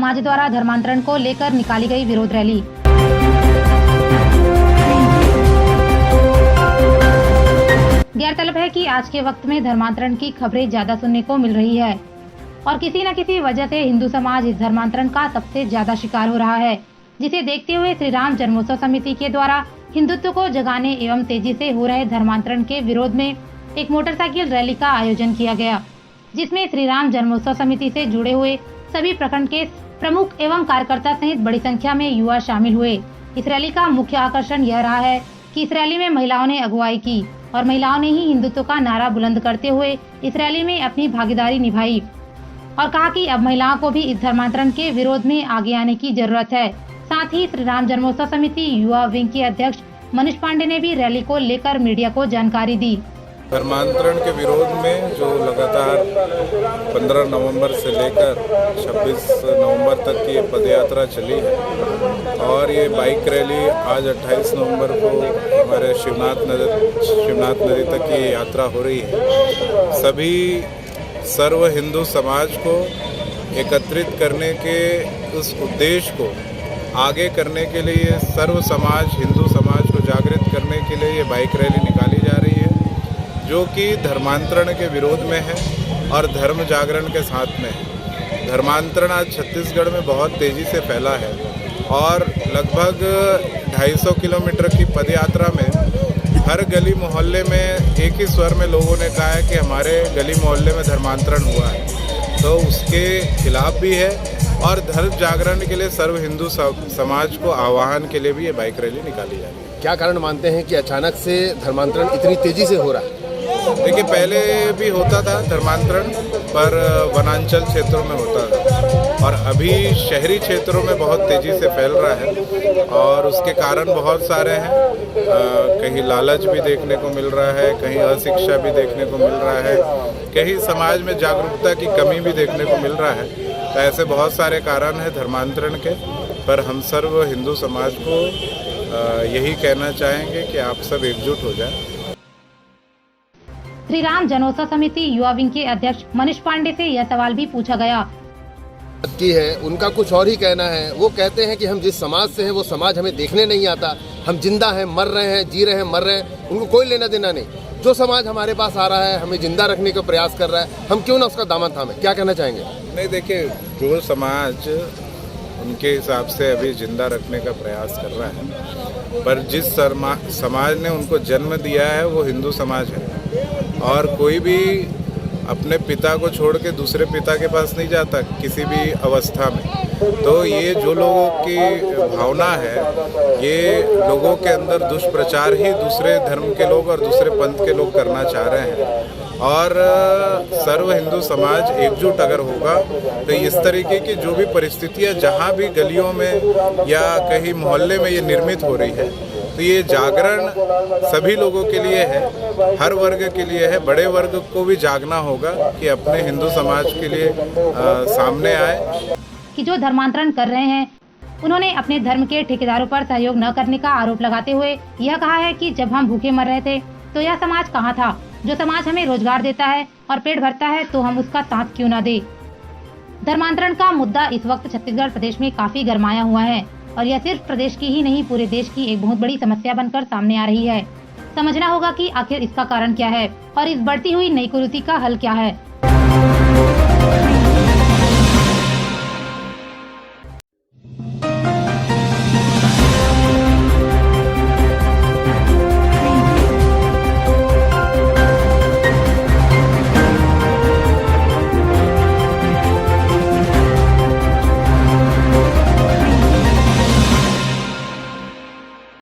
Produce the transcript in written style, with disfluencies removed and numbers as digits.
समाज द्वारा धर्मांतरण को लेकर निकाली गई विरोध रैली। गौरतलब है कि आज के वक्त में धर्मांतरण की खबरें ज्यादा सुनने को मिल रही है और किसी न किसी वजह से हिंदू समाज इस धर्मांतरण का सबसे ज्यादा शिकार हो रहा है, जिसे देखते हुए श्री राम जन्मोत्सव समिति के द्वारा हिंदुत्व को जगाने एवं तेजी से हो रहे धर्मांतरण के विरोध में एक मोटरसाइकिल रैली का आयोजन किया गया, जिसमें श्री राम जन्मोत्सव समिति से जुड़े हुए सभी प्रखंड के प्रमुख एवं कार्यकर्ता सहित बड़ी संख्या में युवा शामिल हुए। इस रैली का मुख्य आकर्षण यह रहा है कि इस रैली में महिलाओं ने अगुवाई की और महिलाओं ने ही हिंदुत्व का नारा बुलंद करते हुए इस रैली में अपनी भागीदारी निभाई और कहा कि अब महिलाओं को भी इस धर्मांतरण के विरोध में आगे आने की जरूरत है। साथ ही श्री राम जन्मोत्सव समिति युवा विंग के अध्यक्ष मनीष पांडे ने भी रैली को लेकर मीडिया को जानकारी दी। धर्मांतरण के विरोध में जो लगातार 15 नवंबर से लेकर 26 नवंबर तक की ये पदयात्रा चली है और ये बाइक रैली आज 28 नवंबर को हमारे शिवनाथ नदी तक की यात्रा हो रही है। सभी सर्व हिंदू समाज को एकत्रित करने के उस उद्देश्य को आगे करने के लिए सर्व समाज हिंदू समाज को जागृत करने के लिए ये बाइक रैली निकाली जा रही है, जो कि धर्मांतरण के विरोध में है और धर्म जागरण के साथ में है। धर्मांतरण आज छत्तीसगढ़ में बहुत तेज़ी से फैला है और लगभग 250 किलोमीटर की पदयात्रा में हर गली मोहल्ले में एक ही स्वर में लोगों ने कहा है कि हमारे गली मोहल्ले में धर्मांतरण हुआ है, तो उसके खिलाफ भी है और धर्म जागरण के लिए सर्व हिंदू समाज को आह्वान के लिए भी ये बाइक रैली निकाली जा रही है। क्या कारण मानते हैं कि अचानक से धर्मांतरण इतनी तेजी से हो रहा है? देखिए, पहले भी होता था धर्मांतरण, पर वनांचल क्षेत्रों में होता था और अभी शहरी क्षेत्रों में बहुत तेज़ी से फैल रहा है और उसके कारण बहुत सारे हैं। कहीं लालच भी देखने को मिल रहा है, कहीं अशिक्षा भी देखने को मिल रहा है, कहीं समाज में जागरूकता की कमी भी देखने को मिल रहा है। तो ऐसे बहुत सारे कारण हैं धर्मांतरण के, पर हम सर्व हिंदू समाज को यही कहना चाहेंगे कि आप सब एकजुट हो जाएं। श्री राम जन्मोत्सव समिति युवा विंग के अध्यक्ष मनीष पांडे से यह सवाल भी पूछा गया की है, उनका कुछ और ही कहना है। वो कहते हैं कि हम जिस समाज से हैं वो समाज हमें देखने नहीं आता, हम जिंदा हैं, मर रहे हैं, जी रहे हैं, मर रहे हैं, उनको कोई लेना देना नहीं। जो समाज हमारे पास आ रहा है, हमें जिंदा रखने का प्रयास कर रहा है, हम क्यों ना उसका दामन थामें। क्या कहना चाहेंगे? नहीं, देखिए, जो समाज उनके हिसाब से अभी जिंदा रखने का प्रयास कर रहा है, पर जिस समाज ने उनको जन्म दिया है वो हिंदू समाज है और कोई भी अपने पिता को छोड़ के दूसरे पिता के पास नहीं जाता किसी भी अवस्था में। तो ये जो लोगों की भावना है, ये लोगों के अंदर दुष्प्रचार ही दूसरे धर्म के लोग और दूसरे पंथ के लोग करना चाह रहे हैं और सर्व हिंदू समाज एकजुट अगर होगा तो इस तरीके की जो भी परिस्थितियां जहां भी गलियों में या कहीं मोहल्ले में ये निर्मित हो रही है, तो ये जागरण सभी लोगों के लिए है, हर वर्ग के लिए है। बड़े वर्ग को भी जागना होगा कि अपने हिंदू समाज के लिए सामने आए। कि जो धर्मांतरण कर रहे हैं उन्होंने अपने धर्म के ठेकेदारों पर सहयोग न करने का आरोप लगाते हुए यह कहा है कि जब हम भूखे मर रहे थे तो यह समाज कहाँ था? जो समाज हमें रोजगार देता है और पेट भरता है तो हम उसका साथ क्यों न दे। धर्मांतरण का मुद्दा इस वक्त छत्तीसगढ़ प्रदेश में काफी गरमाया हुआ है और यह सिर्फ प्रदेश की ही नहीं पूरे देश की एक बहुत बड़ी समस्या बनकर सामने आ रही है। समझना होगा कि आखिर इसका कारण क्या है और इस बढ़ती हुई नई कुरीति का हल क्या है।